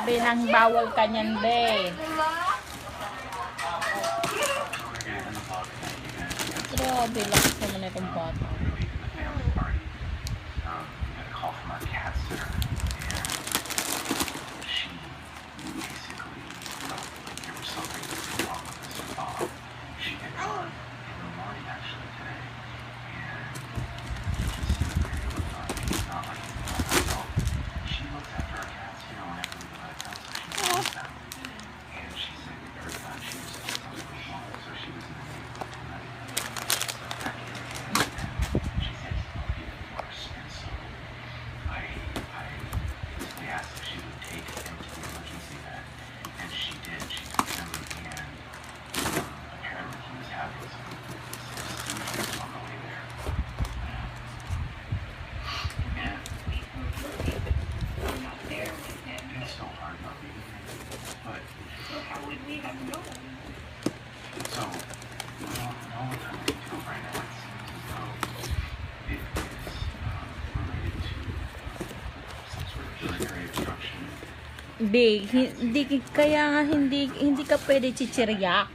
sabi ng bawal kanyan be. Grabe, lakas naman itong bata. Big, hindi kaya nga hindi ka pwede chichirya.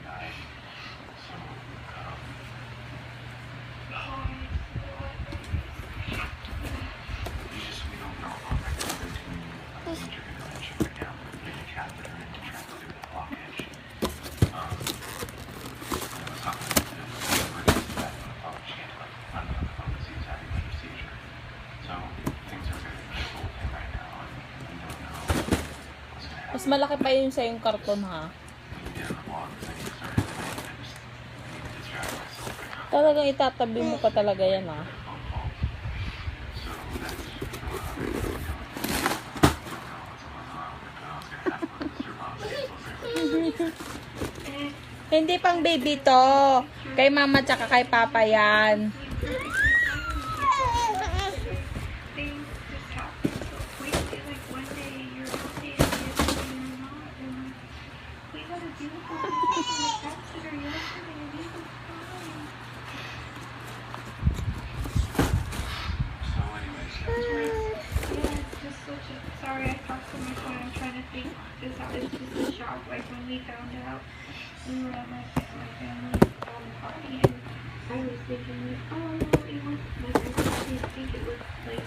Mas malaki pa yun sa yung karton, ha? Talagang itatabi mo pa talaga yan, ha? Hindi pang baby to. Kay mama tsaka kay papa yan. Sorry, I talked to my phone. I'm trying to think this out. It's just a shock. Like when we found out, we were at my family's party, and I was thinking, oh no, it was like I didn't think it was like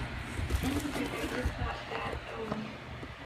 anything. I just thought that